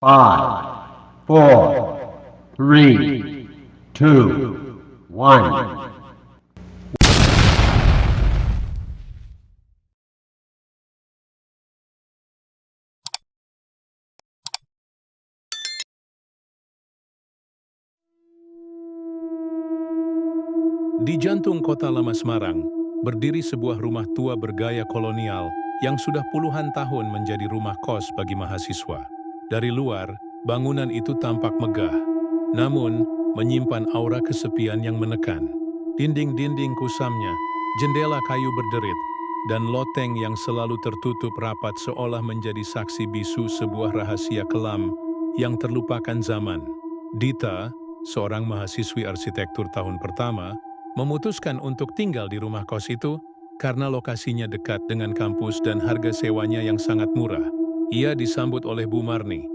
5, 4, 3, 2, 1. Di jantung kota lama Semarang, berdiri sebuah rumah tua bergaya kolonial yang sudah puluhan tahun menjadi rumah kos bagi mahasiswa. Dari luar, bangunan itu tampak megah, namun menyimpan aura kesepian yang menekan. Dinding-dinding kusamnya, jendela kayu berderit, dan loteng yang selalu tertutup rapat seolah menjadi saksi bisu sebuah rahasia kelam yang terlupakan zaman. Dita, seorang mahasiswi arsitektur tahun pertama, memutuskan untuk tinggal di rumah kos itu karena lokasinya dekat dengan kampus dan harga sewanya yang sangat murah. Ia disambut oleh Bu Marni,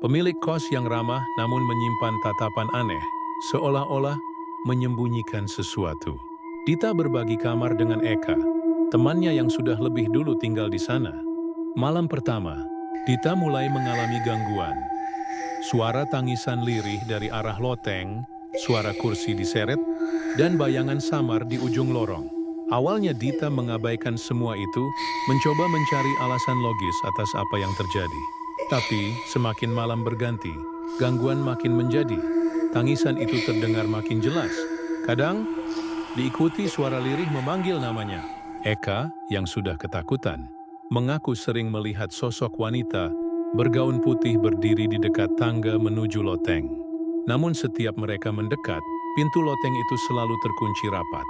pemilik kos yang ramah namun menyimpan tatapan aneh, seolah-olah menyembunyikan sesuatu. Dita berbagi kamar dengan Eka, temannya yang sudah lebih dulu tinggal di sana. Malam pertama, Dita mulai mengalami gangguan. Suara tangisan lirih dari arah loteng, suara kursi diseret, dan bayangan samar di ujung lorong. Awalnya Dita mengabaikan semua itu, mencoba mencari alasan logis atas apa yang terjadi. Tapi, semakin malam berganti, gangguan makin menjadi. Tangisan itu terdengar makin jelas. Kadang, diikuti suara lirih memanggil namanya. Eka, yang sudah ketakutan, mengaku sering melihat sosok wanita bergaun putih berdiri di dekat tangga menuju loteng. Namun setiap mereka mendekat, pintu loteng itu selalu terkunci rapat.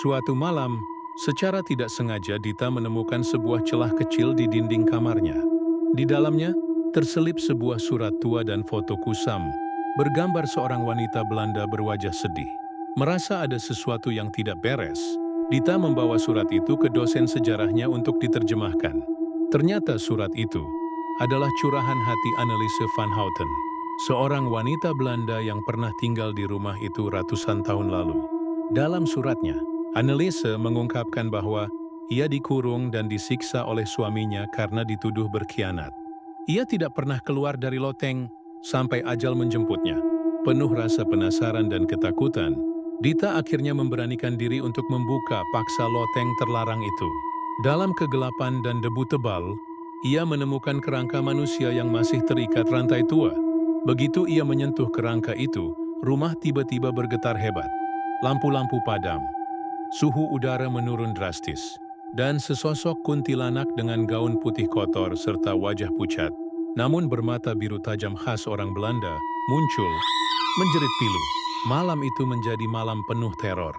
Suatu malam, secara tidak sengaja Dita menemukan sebuah celah kecil di dinding kamarnya. Di dalamnya, terselip sebuah surat tua dan foto kusam, bergambar seorang wanita Belanda berwajah sedih. Merasa ada sesuatu yang tidak beres, Dita membawa surat itu ke dosen sejarahnya untuk diterjemahkan. Ternyata surat itu adalah curahan hati Anneliese van Houten, seorang wanita Belanda yang pernah tinggal di rumah itu ratusan tahun lalu. Dalam suratnya, Anneliese mengungkapkan bahwa ia dikurung dan disiksa oleh suaminya karena dituduh berkhianat. Ia tidak pernah keluar dari loteng sampai ajal menjemputnya. Penuh rasa penasaran dan ketakutan, Dita akhirnya memberanikan diri untuk membuka paksa loteng terlarang itu. Dalam kegelapan dan debu tebal, ia menemukan kerangka manusia yang masih terikat rantai tua. Begitu ia menyentuh kerangka itu, rumah tiba-tiba bergetar hebat. Lampu-lampu padam, suhu udara menurun drastis, dan sesosok kuntilanak dengan gaun putih kotor serta wajah pucat, namun bermata biru tajam khas orang Belanda, muncul, menjerit pilu. Malam itu menjadi malam penuh teror.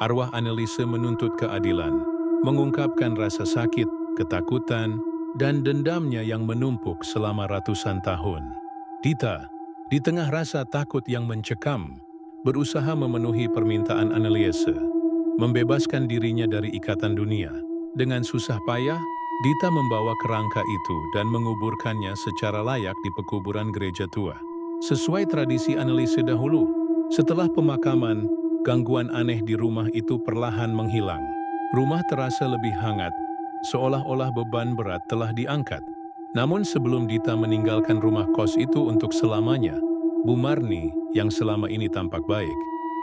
Arwah Anneliese menuntut keadilan, mengungkapkan rasa sakit, ketakutan, dan dendamnya yang menumpuk selama ratusan tahun. Dita, di tengah rasa takut yang mencekam, berusaha memenuhi permintaan Anneliese, membebaskan dirinya dari ikatan dunia. Dengan susah payah, Dita membawa kerangka itu dan menguburkannya secara layak di pekuburan gereja tua. Sesuai tradisi Anneliese dahulu, setelah pemakaman, gangguan aneh di rumah itu perlahan menghilang. Rumah terasa lebih hangat, seolah-olah beban berat telah diangkat. Namun sebelum Dita meninggalkan rumah kos itu untuk selamanya, Bu Marni, yang selama ini tampak baik,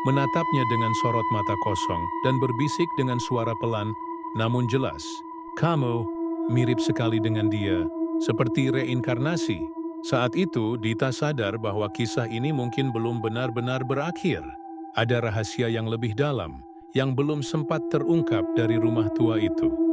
menatapnya dengan sorot mata kosong dan berbisik dengan suara pelan, namun jelas, "Kamu mirip sekali dengan dia, seperti reinkarnasi." Saat itu, Dita sadar bahwa kisah ini mungkin belum benar-benar berakhir. Ada rahasia yang lebih dalam, yang belum sempat terungkap dari rumah tua itu.